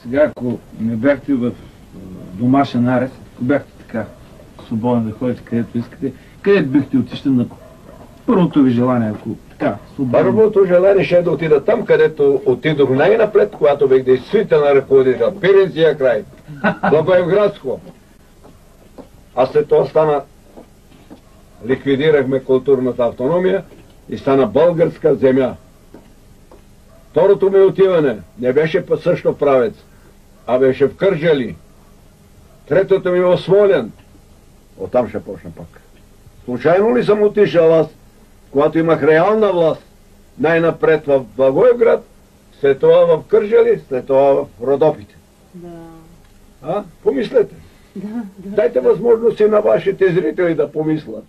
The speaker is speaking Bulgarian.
Сега, ако не бяхте в домашен арест, ако бяхте така свободен да ходите където искате, къде бихте отишли на първото ви желание, ако така свободно? Първото желание ще е да отида там, където отидох най-напред, когато бях действителен ръководител. Пиринския край, Благоевградско. А след това ликвидирахме културната автономия и стана българска земя. Второто ми отиване не беше също правец, а беше в Кърджали. Третото ми в Смолян. Оттам ще почна пак. Случайно ли съм отишъл аз, когато имах реална власт, най-напред в Благоевград, след това в Кърджали, след това в Родопите? Да. Помислете. Да. Дайте възможност и на вашите зрители да помислят.